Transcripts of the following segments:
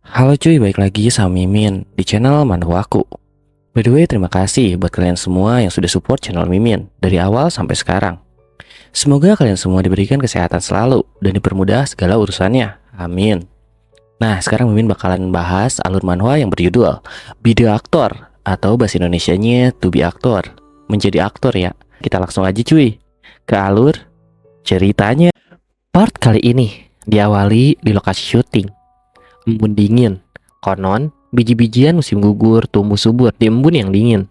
Halo cuy, balik lagi sama Mimin di channel Manhwa Aku. By the way, terima kasih buat kalian semua yang sudah support channel Mimin dari awal sampai sekarang. Semoga kalian semua diberikan kesehatan selalu dan dipermudah segala urusannya. Amin. Nah, sekarang Mimin bakalan bahas alur manhwa yang berjudul Video Aktor atau bahasa Indonesianya To Be Aktor. Menjadi aktor ya. Kita langsung aja cuy ke alur ceritanya. Part kali ini diawali di lokasi syuting. Embun dingin. Konon, biji-bijian musim gugur tumbuh subur di embun yang dingin.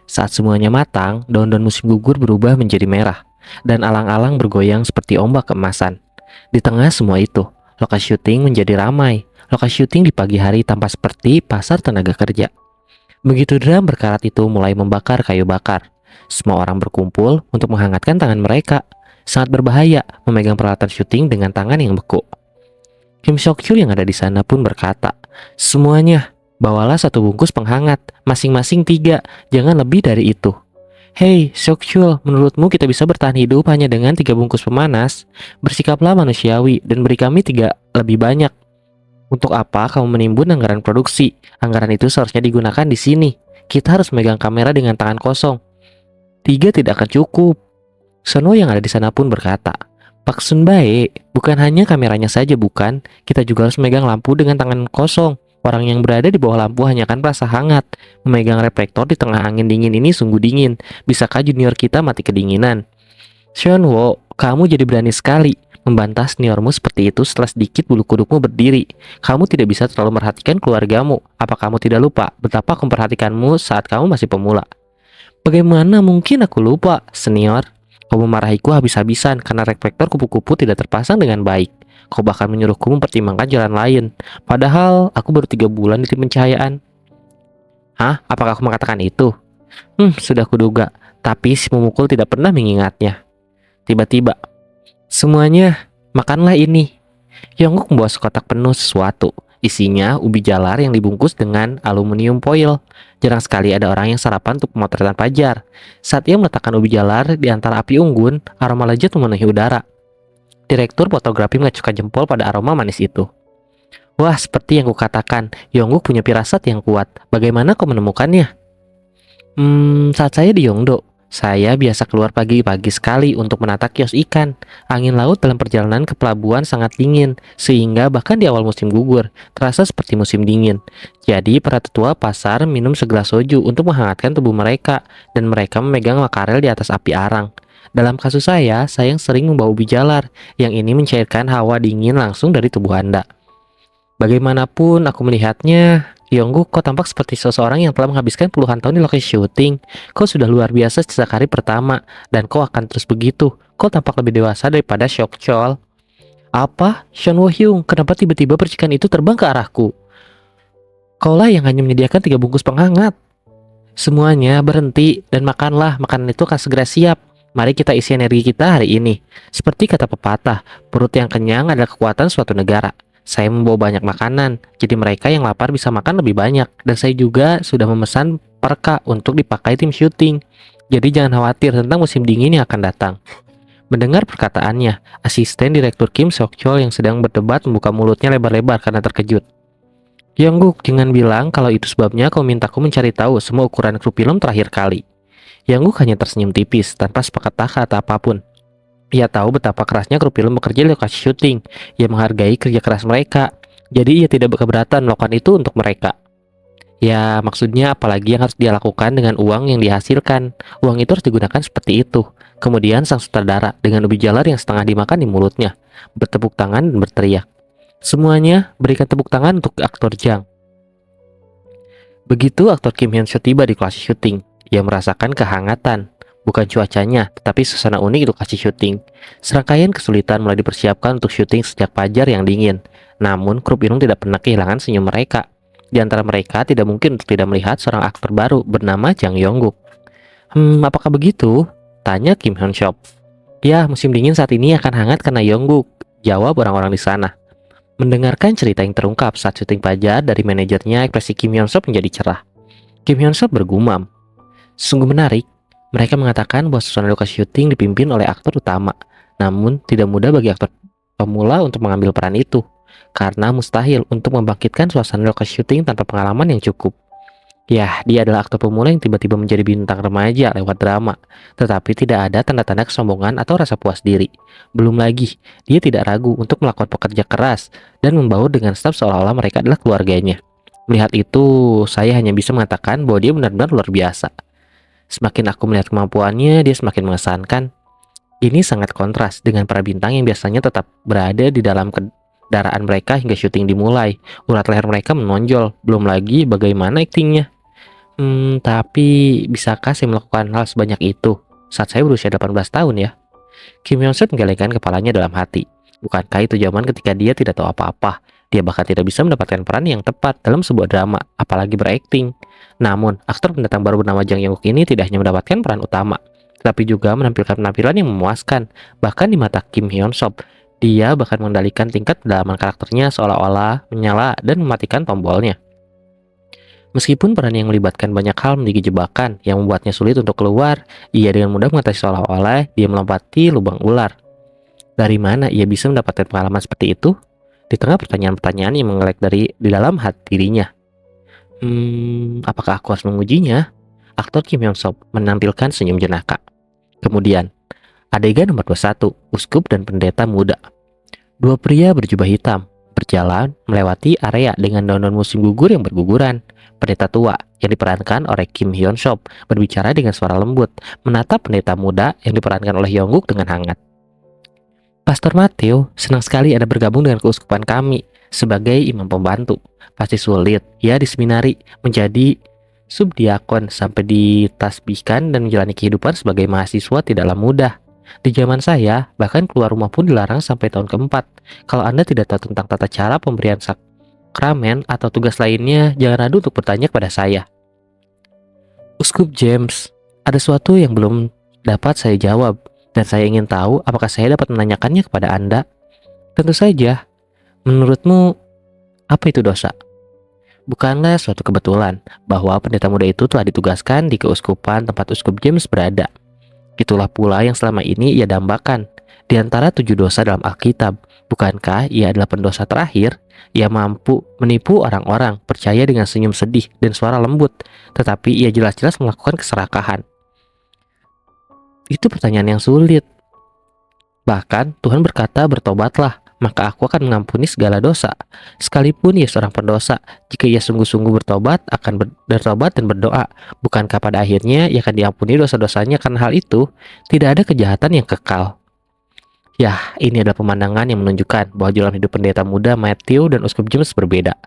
Saat semuanya matang, daun-daun musim gugur berubah menjadi merah, dan alang-alang bergoyang seperti ombak keemasan. Di tengah semua itu, lokasi syuting menjadi ramai. Lokasi syuting di pagi hari tampak seperti pasar tenaga kerja. Begitu drum berkarat itu mulai membakar kayu bakar, semua orang berkumpul untuk menghangatkan tangan mereka. Sangat berbahaya memegang peralatan syuting dengan tangan yang beku. Kim Seok-chul yang ada di sana pun berkata, "Semuanya, bawalah satu bungkus penghangat, masing-masing 3, jangan lebih dari itu." "Hei, Seok-chul, menurutmu kita bisa bertahan hidup hanya dengan 3 bungkus pemanas? Bersikaplah manusiawi dan beri kami 3 lebih banyak." "Untuk apa kamu menimbun anggaran produksi? Anggaran itu seharusnya digunakan di sini. Kita harus memegang kamera dengan tangan kosong. 3 tidak akan cukup." Sono yang ada di sana pun berkata, "Pak Sun baik, bukan hanya kameranya saja bukan, kita juga harus memegang lampu dengan tangan kosong. Orang yang berada di bawah lampu hanya akan merasa hangat. Memegang reflektor di tengah angin dingin ini sungguh dingin. Bisakah junior kita mati kedinginan?" "Seonwo, kamu jadi berani sekali membantah seniormu seperti itu setelah sedikit bulu kudukmu berdiri. Kamu tidak bisa terlalu merhatikan keluargamu. Apa kamu tidak lupa betapa aku memperhatikanmu saat kamu masih pemula?" "Bagaimana mungkin aku lupa, senior? Kau memarahiku habis-habisan karena reflektor kupu-kupu tidak terpasang dengan baik. Kau bahkan menyuruhku mempertimbangkan jalan lain. Padahal aku baru 3 bulan di tim pencahayaan." "Hah? Apakah aku mengatakan itu?" Sudah kuduga. Tapi si pemukul tidak pernah mengingatnya. Tiba-tiba, "Semuanya, makanlah ini." Yongguk membawa sekotak penuh sesuatu. Isinya ubi jalar yang dibungkus dengan aluminium foil. Jarang sekali ada orang yang sarapan untuk pemotretan Fajar. Saat ia meletakkan ubi jalar di antara api unggun, aroma lezat memenuhi udara. Direktur fotografi mengacungkan jempol pada aroma manis itu. "Wah, seperti yang kukatakan, Yongguk punya firasat yang kuat. Bagaimana kau menemukannya?" Saat saya di Yongdo, saya biasa keluar pagi-pagi sekali untuk menata kios ikan. Angin laut dalam perjalanan ke pelabuhan sangat dingin, sehingga bahkan di awal musim gugur, terasa seperti musim dingin. Jadi para tetua pasar minum segelas soju untuk menghangatkan tubuh mereka, dan mereka memegang makarel di atas api arang. Dalam kasus saya yang sering membawa ubi jalar, yang ini mencairkan hawa dingin langsung dari tubuh Anda. Bagaimanapun aku melihatnya, Yongguk, kau tampak seperti seseorang yang telah menghabiskan puluhan tahun di lokasi syuting. Kau sudah luar biasa sejak hari pertama, dan kau akan terus begitu. Kau tampak lebih dewasa daripada Seok-chul. "Apa? Sean Wo-hyung, kenapa tiba-tiba percikan itu terbang ke arahku?" "Kaulah yang hanya menyediakan 3 bungkus penghangat." "Semuanya berhenti dan makanlah, makanan itu akan segera siap. Mari kita isi energi kita hari ini. Seperti kata pepatah, perut yang kenyang adalah kekuatan suatu negara. Saya membawa banyak makanan, jadi mereka yang lapar bisa makan lebih banyak. Dan saya juga sudah memesan perka untuk dipakai tim syuting. Jadi jangan khawatir tentang musim dingin yang akan datang." Mendengar perkataannya, asisten direktur Kim Seok-chul yang sedang berdebat membuka mulutnya lebar-lebar karena terkejut. "Yongguk, jangan bilang kalau itu sebabnya kau mintaku mencari tahu semua ukuran kru film terakhir kali." Yongguk hanya tersenyum tipis tanpa sepatah kata apapun. Ia tahu betapa kerasnya kru film bekerja di lokasi syuting. Ia menghargai kerja keras mereka. Jadi ia tidak keberatan melakukan itu untuk mereka. Ya, maksudnya apalagi yang harus dia lakukan dengan uang yang dihasilkan. Uang itu harus digunakan seperti itu. Kemudian sang sutradara dengan ubi jalar yang setengah dimakan di mulutnya, bertepuk tangan dan berteriak, "Semuanya berikan tepuk tangan untuk aktor Jang." Begitu aktor Kim Hyun Soo tiba di lokasi syuting, ia merasakan kehangatan. Bukan cuacanya, tetapi suasana unik di lokasi syuting. Serangkaian kesulitan mulai dipersiapkan untuk syuting sejak fajar yang dingin. Namun, kru film tidak pernah kehilangan senyum mereka. Di antara mereka tidak mungkin untuk tidak melihat seorang aktor baru bernama Jang Yongguk. Apakah begitu?" tanya Kim Hyun Soo. "Ya, musim dingin saat ini akan hangat karena Yongguk," jawab orang-orang di sana. Mendengarkan cerita yang terungkap saat syuting fajar dari manajernya, ekspresi Kim Hyun Soo menjadi cerah. Kim Hyun Soo bergumam, "Sungguh menarik. Mereka mengatakan bahwa suasana lokasi syuting dipimpin oleh aktor utama. Namun, tidak mudah bagi aktor pemula untuk mengambil peran itu. karena mustahil untuk membangkitkan suasana lokasi syuting tanpa pengalaman yang cukup. Ya, dia adalah aktor pemula yang tiba-tiba menjadi bintang remaja lewat drama, tetapi tidak ada tanda-tanda kesombongan atau rasa puas diri. Belum lagi, dia tidak ragu untuk melakukan pekerja keras dan membaur dengan staf seolah-olah mereka adalah keluarganya. Melihat itu, saya hanya bisa mengatakan bahwa dia benar-benar luar biasa. Semakin aku melihat kemampuannya, dia semakin mengesankan. Ini sangat kontras dengan para bintang yang biasanya tetap berada di dalam kendaraan mereka hingga syuting dimulai. Urat leher mereka menonjol, belum lagi bagaimana aktingnya. Tapi bisakah saya melakukan hal sebanyak itu saat saya berusia 18 tahun ya? Kim Hyun Suk menggelengkan kepalanya dalam hati. Bukankah itu zaman ketika dia tidak tahu apa-apa? Dia bahkan tidak bisa mendapatkan peran yang tepat dalam sebuah drama, apalagi berakting. Namun, aktor pendatang baru bernama Jang Young-wook ini tidak hanya mendapatkan peran utama, tetapi juga menampilkan penampilan yang memuaskan. Bahkan di mata Kim Hyun Suk, dia bahkan mengendalikan tingkat kedalaman karakternya seolah-olah menyala dan mematikan tombolnya. Meskipun peran yang melibatkan banyak hal menjadi jebakan yang membuatnya sulit untuk keluar, ia dengan mudah mengatasi seolah-olah dia melompati lubang ular. Dari mana ia bisa mendapatkan pengalaman seperti itu? Di tengah pertanyaan-pertanyaan yang mengelek di dalam hati dirinya. Apakah aku harus mengujinya? Aktor Kim Hyun Suk menampilkan senyum jenaka. Kemudian, adegan nomor 21, uskup dan pendeta muda. Dua pria berjubah hitam berjalan melewati area dengan daun-daun musim gugur yang berguguran. Pendeta tua yang diperankan oleh Kim Hyun Suk berbicara dengan suara lembut, menatap pendeta muda yang diperankan oleh Yongguk dengan hangat. Pastor Matthew, senang sekali Anda bergabung dengan keuskupan kami sebagai imam pembantu. Pasti sulit ya di seminari menjadi subdiakon sampai ditasbihkan dan menjalani kehidupan sebagai mahasiswa tidaklah mudah. Di zaman saya, bahkan keluar rumah pun dilarang sampai tahun keempat. Kalau Anda tidak tahu tentang tata cara pemberian sakramen atau tugas lainnya, jangan ragu untuk bertanya kepada saya. Uskup James, ada sesuatu yang belum dapat saya jawab, dan saya ingin tahu apakah saya dapat menanyakannya kepada Anda. Tentu saja. Menurutmu, apa itu dosa? Bukanlah suatu kebetulan bahwa pendeta muda itu telah ditugaskan di keuskupan tempat Uskup James berada. Itulah pula yang selama ini ia dambakan. Di antara 7 dosa dalam Alkitab, bukankah ia adalah pendosa terakhir? Ia mampu menipu orang-orang, percaya dengan senyum sedih dan suara lembut, tetapi ia jelas-jelas melakukan keserakahan. Itu pertanyaan yang sulit. Bahkan Tuhan berkata, bertobatlah, maka aku akan mengampuni segala dosa. Sekalipun ia seorang pendosa, jika ia sungguh-sungguh bertobat, akan bertobat dan berdoa, bukankah pada akhirnya ia akan diampuni dosa-dosanya? Karena hal itu, tidak ada kejahatan yang kekal. Yah, ini adalah pemandangan yang menunjukkan bahwa jalan hidup pendeta muda Matthew dan Uskup James berbeda.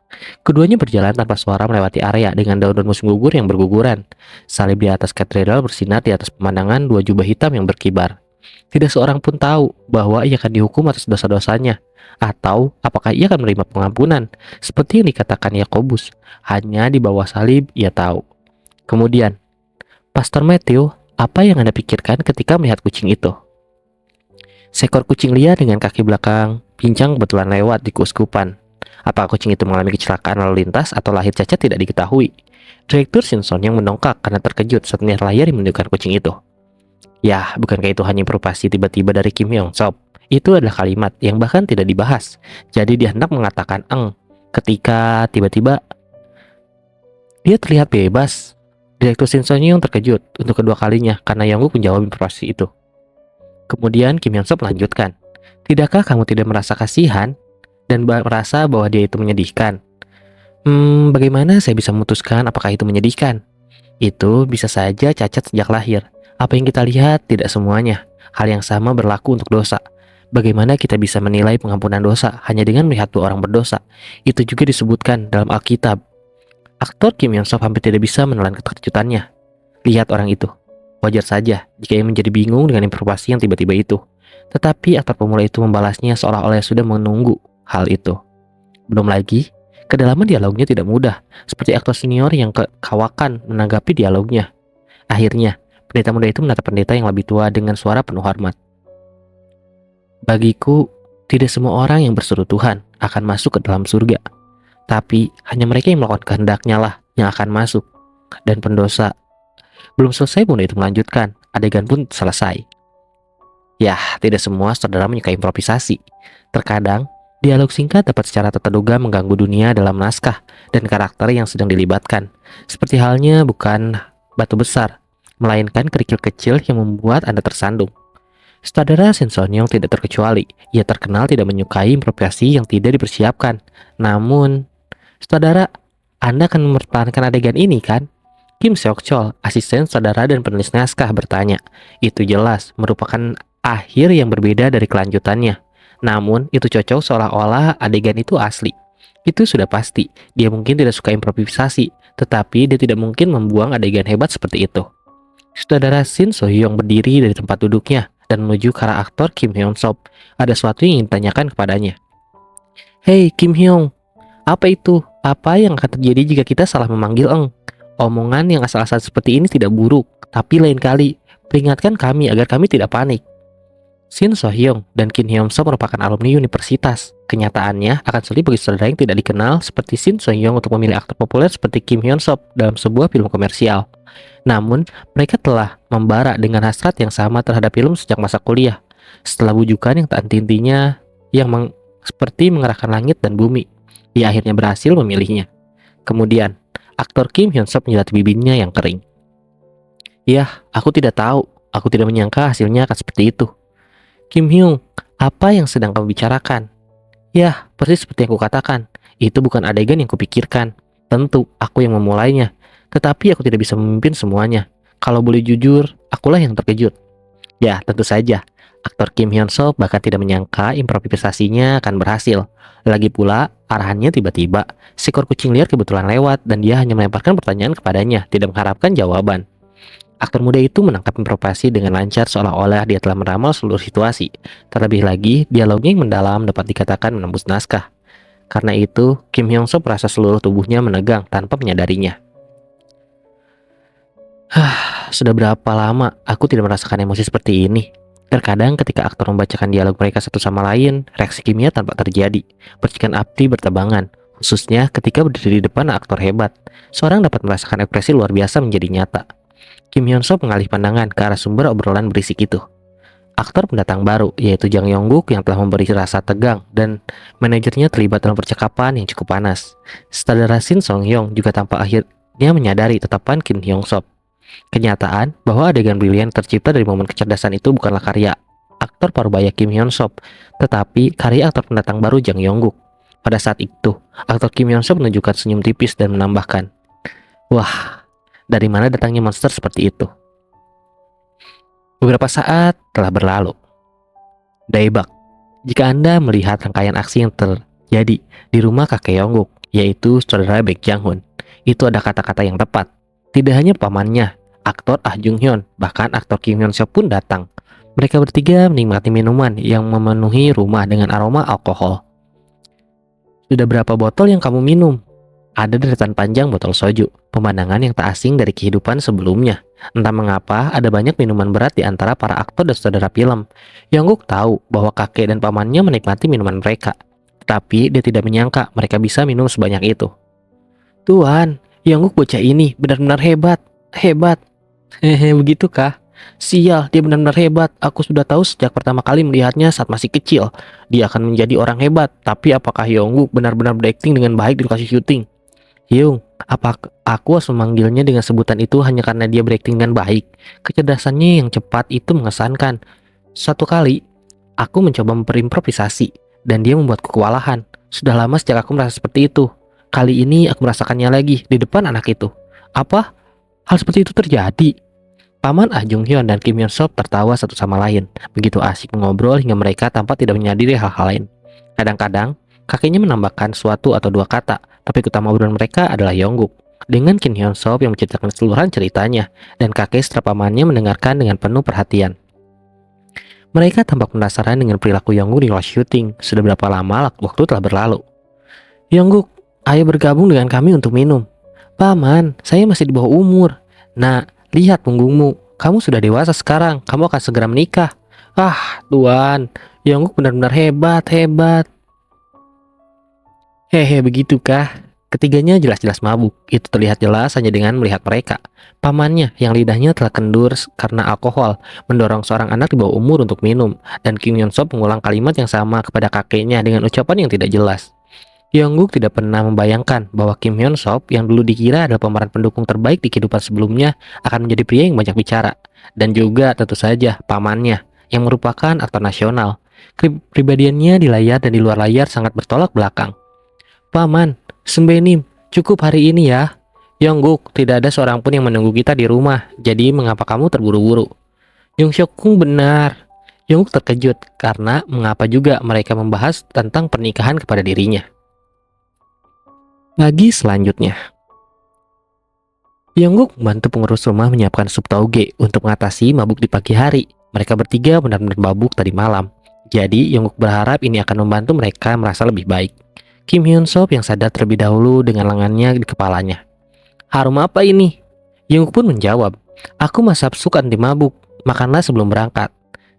Keduanya berjalan tanpa suara melewati area dengan daun-daun musim gugur yang berguguran. Salib di atas katedral bersinar di atas pemandangan 2 jubah hitam yang berkibar. Tidak seorang pun tahu bahwa ia akan dihukum atas dosa-dosanya, atau apakah ia akan menerima pengampunan. Seperti yang dikatakan Yakobus, hanya di bawah salib ia tahu. Kemudian, Pastor Matthew, apa yang Anda pikirkan ketika melihat kucing itu? Seekor kucing liar dengan kaki belakang pincang kebetulan lewat di keuskupan. Apakah kucing itu mengalami kecelakaan lalu lintas atau lahir cacat tidak diketahui. Direktur Simpson yang mendongkak karena terkejut saat melihat layar yang menunjukkan kucing itu. Yah, bukankah itu hanya improvisasi tiba-tiba dari Kim Hyun Suk? Itu adalah kalimat yang bahkan tidak dibahas. Jadi dia hendak mengatakan ketika tiba-tiba dia terlihat bebas. Direktur Simpson yang terkejut untuk kedua kalinya karena Yongguk menjawab improvisasi itu. Kemudian Kim Hyun Suk melanjutkan, tidakkah kamu tidak merasa kasihan dan merasa bahwa dia itu menyedihkan? Bagaimana saya bisa memutuskan apakah itu menyedihkan? Itu bisa saja cacat sejak lahir. Apa yang kita lihat tidak semuanya. Hal yang sama berlaku untuk dosa. Bagaimana kita bisa menilai pengampunan dosa hanya dengan melihat 2 orang berdosa? Itu juga disebutkan dalam Alkitab. Aktor Kim Hyun Suk hampir tidak bisa menelan keterkejutannya. Lihat orang itu. Wajar saja jika ia menjadi bingung dengan informasi yang tiba-tiba itu. Tetapi aktor pemula itu membalasnya seolah-olah sudah menunggu hal itu. Belum lagi, kedalaman dialognya tidak mudah, seperti aktor senior yang kekawakan menanggapi dialognya. Akhirnya, pendeta muda itu menatap pendeta yang lebih tua dengan suara penuh hormat. Bagiku, tidak semua orang yang berseru Tuhan akan masuk ke dalam surga. Tapi, hanya mereka yang melakukan kehendaknya lah yang akan masuk. Dan pendosa. Belum selesai pun itu melanjutkan, adegan pun selesai. Yah, tidak semua saudara menyukai improvisasi. Terkadang, Dialog singkat dapat secara tak terduga mengganggu dunia dalam naskah dan karakter yang sedang dilibatkan. Seperti halnya bukan batu besar, melainkan kerikil kecil yang membuat Anda tersandung. Sutradara Shin Son-yong tidak terkecuali. Ia terkenal tidak menyukai improvisasi yang tidak dipersiapkan. Namun, sutradara, Anda akan mempertahankan adegan ini kan? Kim Seok-chol, asisten sutradara dan penulis naskah bertanya. Itu jelas merupakan akhir yang berbeda dari kelanjutannya. Namun, itu cocok seolah-olah adegan itu asli. Itu sudah pasti. Dia mungkin tidak suka improvisasi, tetapi dia tidak mungkin membuang adegan hebat seperti itu. Sutradara Shin So-hyung berdiri dari tempat duduknya dan menuju ke arah aktor Kim Hyun-sop. Ada sesuatu yang ingin ditanyakan kepadanya. Hei Kim Hyung, apa itu? Apa yang akan terjadi jika kita salah memanggil Eng? Omongan yang asal-asal seperti ini tidak buruk, tapi lain kali, peringatkan kami agar kami tidak panik. Shin So-hyung dan Kim Hyun-sop merupakan alumni universitas. Kenyataannya akan sulit bagi saudara yang tidak dikenal seperti Shin So-hyung untuk memilih aktor populer seperti Kim Hyun-sop dalam sebuah film komersial. Namun, mereka telah membara dengan hasrat yang sama terhadap film sejak masa kuliah. Setelah bujukan yang tak henti-hentinya, seperti mengerahkan langit dan bumi, ia akhirnya berhasil memilihnya. Kemudian, aktor Kim Hyun-sop menjilat bibirnya yang kering. Yah, aku tidak tahu. Aku tidak menyangka hasilnya akan seperti itu. Kim Hyung, apa yang sedang kamu bicarakan? Yah, persis seperti yang kukatakan. Itu bukan adegan yang kupikirkan. Tentu, aku yang memulainya. Tetapi aku tidak bisa memimpin semuanya. Kalau boleh jujur, akulah yang terkejut. Ya, tentu saja. Aktor Kim Hyun-sop bahkan tidak menyangka improvisasinya akan berhasil. Lagi pula, arahannya tiba-tiba. Seekor kucing liar kebetulan lewat dan dia hanya melemparkan pertanyaan kepadanya, tidak mengharapkan jawaban. Aktor muda itu menangkap improvisasi dengan lancar seolah-olah dia telah meramal seluruh situasi. Terlebih lagi, dialognya yang mendalam dapat dikatakan menembus naskah. Karena itu, Kim Hyun-sop merasa seluruh tubuhnya menegang tanpa menyadarinya. Sudah berapa lama aku tidak merasakan emosi seperti ini? Terkadang ketika aktor membacakan dialog mereka satu sama lain, reaksi kimia tampak terjadi. Percikan api bertebangan, khususnya ketika berdiri di depan aktor hebat. Seorang dapat merasakan ekspresi luar biasa menjadi nyata. Kim Hyun-sop mengalih pandangan ke arah sumber obrolan berisik itu. Aktor pendatang baru, yaitu Jang Yong-guk yang telah memberi rasa tegang dan manajernya terlibat dalam percakapan yang cukup panas. Sutradara Shin Song-hyung juga tampak akhirnya menyadari tetapan Kim Hyun-sop. Kenyataan bahwa adegan brilian tercipta dari momen kecerdasan itu bukanlah karya aktor parubaya Kim Hyun-sop, tetapi karya aktor pendatang baru Jang Yong-guk. Pada saat itu, aktor Kim Hyun-sop menunjukkan senyum tipis dan menambahkan, "Wah, dari mana datangnya monster seperti itu?" Beberapa saat telah berlalu. Daebak, jika Anda melihat rangkaian aksi yang terjadi di rumah kakek Yong-guk, yaitu saudara Baek Jang-hun, itu ada kata-kata yang tepat. Tidak hanya pamannya, aktor Ah Jung-hyun, bahkan aktor Kim Hyun-sop pun datang. Mereka bertiga menikmati minuman yang memenuhi rumah dengan aroma alkohol. Sudah berapa botol yang kamu minum? Ada deretan panjang botol soju, pemandangan yang tak asing dari kehidupan sebelumnya. Entah mengapa ada banyak minuman berat di antara para aktor dan saudara film. Yong-guk tahu bahwa kakek dan pamannya menikmati minuman mereka, tapi dia tidak menyangka mereka bisa minum sebanyak itu. Tuan, Yong-guk bocah ini benar-benar hebat. Hehe, begitukah? Sial, dia benar-benar hebat. Aku sudah tahu sejak pertama kali melihatnya saat masih kecil. Dia akan menjadi orang hebat. Tapi apakah Yong-guk benar-benar berakting dengan baik di lokasi syuting? Hyung, apa aku harus memanggilnya dengan sebutan itu hanya karena dia berakting dengan baik? Kecerdasannya yang cepat itu mengesankan. Suatu kali, aku mencoba berimprovisasi dan dia membuatku kewalahan. Sudah lama sejak aku merasa seperti itu. Kali ini aku merasakannya lagi di depan anak itu. Apa? Hal seperti itu terjadi? Paman Ah Jung-hyun dan Kim Hyun-sop tertawa satu sama lain. Begitu asik mengobrol hingga mereka tampak tidak menyadari hal-hal lain. Kadang-kadang, kakeknya menambahkan suatu atau dua kata, tapi utama obrolan mereka adalah Yong-guk. Dengan Kim Hyun-sop yang menceritakan keseluruhan ceritanya, dan kakek serta pamannya mendengarkan dengan penuh perhatian. Mereka tampak penasaran dengan perilaku Yong-guk di luar syuting. Sudah berapa lama waktu telah berlalu. Yong-guk, ayo bergabung dengan kami untuk minum. Paman, saya masih di bawah umur. Nah, lihat punggungmu. Kamu sudah dewasa sekarang. Kamu akan segera menikah. Ah, Tuan, Yong-guk benar-benar hebat. Hehe, begitukah? Ketiganya jelas-jelas mabuk. Itu terlihat jelas hanya dengan melihat mereka. Pamannya yang lidahnya telah kendur karena alkohol mendorong seorang anak di bawah umur untuk minum, dan Kim Hyun Sop mengulang kalimat yang sama kepada kakeknya dengan ucapan yang tidak jelas. Yongguk tidak pernah membayangkan bahwa Kim Hyun Sop yang dulu dikira adalah pemeran pendukung terbaik di kehidupan sebelumnya akan menjadi pria yang banyak bicara. Dan juga tentu saja pamannya yang merupakan aktor nasional. Kepribadiannya di layar dan di luar layar sangat bertolak belakang. Paman, Sembenim, cukup hari ini ya. Yongguk, tidak ada seorang pun yang menunggu kita di rumah, jadi mengapa kamu terburu-buru? Yongseok-kung benar. Yongguk terkejut karena mengapa juga mereka membahas tentang pernikahan kepada dirinya. Pagi selanjutnya, Yongguk membantu pengurus rumah menyiapkan sup tauge untuk mengatasi mabuk di pagi hari. Mereka bertiga benar-benar mabuk tadi malam. Jadi Yongguk berharap ini akan membantu mereka merasa lebih baik. Kim Hyun Sop yang sadar terlebih dahulu dengan lengannya di kepalanya. Harum apa ini? Yongguk pun menjawab, aku masak sup anti mabuk, makanlah sebelum berangkat.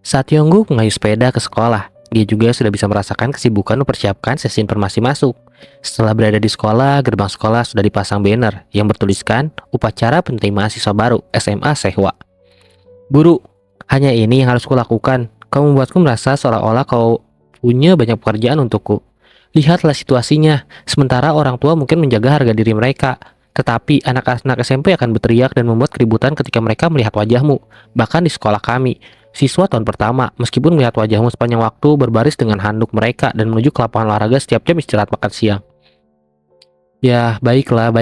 Saat Yongguk mengayuh sepeda ke sekolah, dia juga sudah bisa merasakan kesibukan mempersiapkan sesi informasi masuk. Setelah berada di sekolah, gerbang sekolah sudah dipasang banner yang bertuliskan upacara penerimaan siswa baru SMA Sehwa. Guru, hanya ini yang harus kulakukan. Kau membuatku merasa seolah-olah kau punya banyak pekerjaan untukku. Lihatlah situasinya, sementara orang tua mungkin menjaga harga diri mereka. Tetapi anak-anak SMP akan berteriak dan membuat keributan ketika mereka melihat wajahmu. Bahkan di sekolah kami, siswa tahun pertama, meskipun melihat wajahmu sepanjang waktu berbaris dengan handuk mereka dan menuju ke lapangan olahraga setiap jam istirahat makan siang. Ya, baiklah,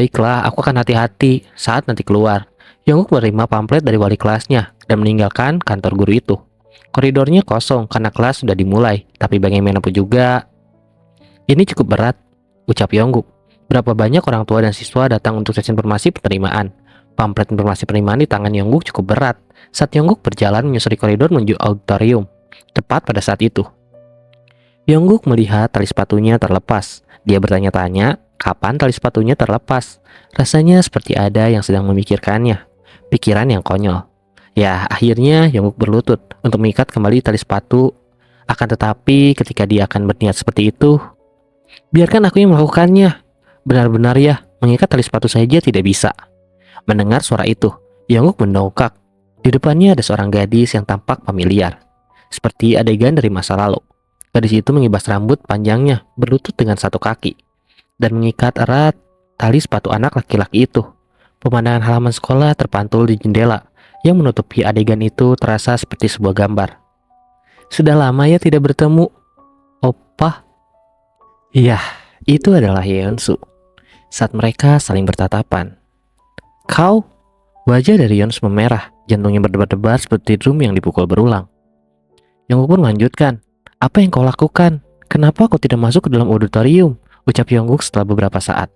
aku akan hati-hati saat nanti keluar. Yongguk menerima pamflet dari wali kelasnya dan meninggalkan kantor guru itu. Koridornya kosong karena kelas sudah dimulai, tapi bagaimanapun juga ini cukup berat, ucap Yongguk. Berapa banyak orang tua dan siswa datang untuk sesi informasi penerimaan. Pamflet informasi penerimaan di tangan Yongguk cukup berat saat Yongguk berjalan menyusuri koridor menuju auditorium. Tepat pada saat itu, Yongguk melihat tali sepatunya terlepas. Dia bertanya-tanya, kapan tali sepatunya terlepas? Rasanya seperti ada yang sedang memikirkannya. Pikiran yang konyol. Ya, akhirnya Yongguk berlutut untuk mengikat kembali tali sepatu. Akan tetapi ketika dia akan berniat seperti itu, biarkan aku yang melakukannya. Benar-benar ya, mengikat tali sepatu saja tidak bisa. Mendengar suara itu, Yongguk mendongkak. Di depannya ada seorang gadis yang tampak familiar, seperti adegan dari masa lalu. Gadis itu mengibas rambut panjangnya, berlutut dengan satu kaki, dan mengikat erat tali sepatu anak laki-laki itu. Pemandangan halaman sekolah terpantul di jendela, yang menutupi adegan itu terasa seperti sebuah gambar. Sudah lama ya tidak bertemu, Oppa. Iya, itu adalah Yeonsu. Saat mereka saling bertatapan, kau? Wajah dari Yeonsu memerah, jantungnya berdebar-debar seperti drum yang dipukul berulang. Yongguk pun melanjutkan, apa yang kau lakukan? Kenapa kau tidak masuk ke dalam auditorium? Ucap Yongguk setelah beberapa saat.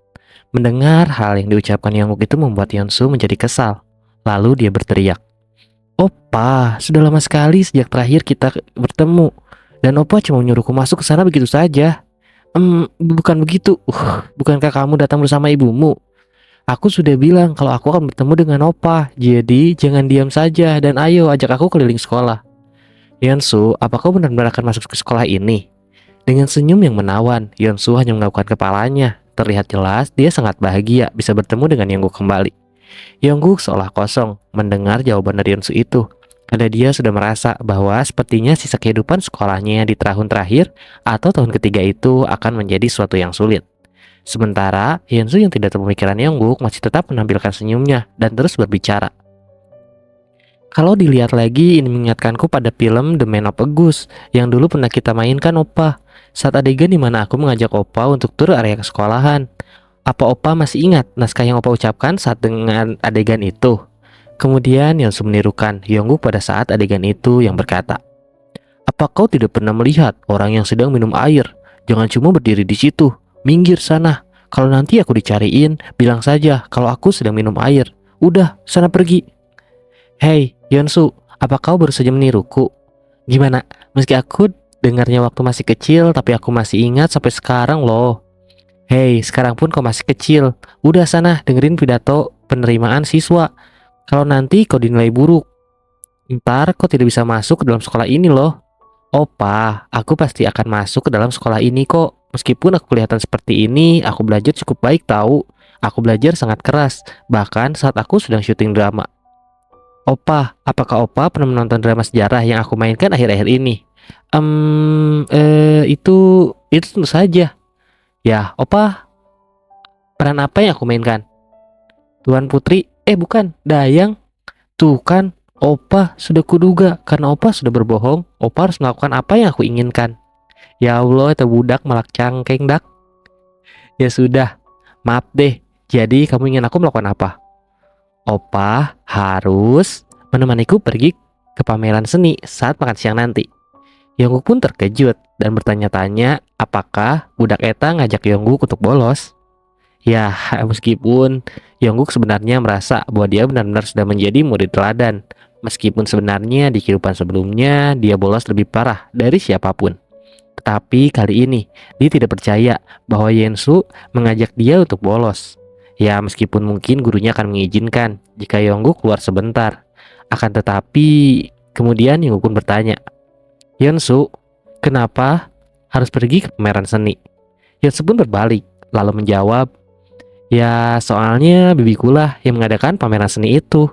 Mendengar hal yang diucapkan Yongguk itu membuat Yeonsu menjadi kesal. Lalu dia berteriak, Oppa, sudah lama sekali sejak terakhir kita bertemu, dan Oppa cuma menyuruhku masuk ke sana begitu saja. Bukan begitu. Bukankah kamu datang bersama ibumu? Aku sudah bilang kalau aku akan bertemu dengan Oppa. Jadi jangan diam saja dan ayo ajak aku keliling sekolah. Yeonsu, apa kau benar-benar akan masuk ke sekolah ini? Dengan senyum yang menawan, Yeonsu hanya menganggukkan kepalanya. Terlihat jelas dia sangat bahagia bisa bertemu dengan Yongguk kembali. Yongguk seolah kosong mendengar jawaban dari Yeonsu itu. Karena dia sudah merasa bahwa sepertinya sisa kehidupan sekolahnya di tahun terakhir atau tahun ketiga itu akan menjadi suatu yang sulit. Sementara Yeonsu yang tidak terpemikiran Yongguk masih tetap menampilkan senyumnya dan terus berbicara. Kalau dilihat lagi, ini mengingatkanku pada film The Man of a Goose yang dulu pernah kita mainkan, Oppa. Saat adegan di mana aku mengajak Oppa untuk tur area sekolahan. Apa Oppa masih ingat naskah yang Oppa ucapkan saat dengan adegan itu? Kemudian Yeonsu menirukan Yongguk pada saat adegan itu yang berkata, apa kau tidak pernah melihat orang yang sedang minum air? Jangan cuma berdiri di situ, minggir sana. Kalau nanti aku dicariin, bilang saja kalau aku sedang minum air. Udah, sana pergi. Hei, Yeonsu, apa kau baru saja meniruku? Gimana? Meski aku dengarnya waktu masih kecil, tapi aku masih ingat sampai sekarang loh. Hei, sekarang pun kau masih kecil. Udah sana dengerin pidato penerimaan siswa. Kalau nanti kau dinilai buruk, ntar kau tidak bisa masuk ke dalam sekolah ini loh. Opa, aku pasti akan masuk ke dalam sekolah ini kok. Meskipun aku kelihatan seperti ini, aku belajar cukup baik tahu. Aku belajar sangat keras, bahkan saat aku sedang syuting drama. Opa, apakah Opa pernah menonton drama sejarah yang aku mainkan akhir-akhir ini? Itu tentu saja. Ya, Opa, peran apa yang aku mainkan? Tuan Putri? Bukan, Dayang. Tuh kan, Opa sudah kuduga. Karena Opa sudah berbohong, Opa harus melakukan apa yang aku inginkan. Ya Allah, itu budak malak cangkeng dak. Ya sudah, maaf deh. Jadi kamu ingin aku melakukan apa? Opa harus menemaniku pergi ke pameran seni saat makan siang nanti. Yongguk pun terkejut dan bertanya-tanya apakah budak Eta ngajak Yongguk untuk bolos. Ya, meskipun Yongguk sebenarnya merasa bahwa dia benar-benar sudah menjadi murid teladan. Meskipun sebenarnya di kehidupan sebelumnya dia bolos lebih parah dari siapapun. Tetapi kali ini dia tidak percaya bahwa Yensu mengajak dia untuk bolos. Ya, meskipun mungkin gurunya akan mengizinkan jika Yongguk keluar sebentar. Akan tetapi kemudian Yongguk pun bertanya, Yensu, kenapa harus pergi ke pameran seni? Yensu pun berbalik lalu menjawab, ya soalnya bibiku lah yang mengadakan pameran seni itu.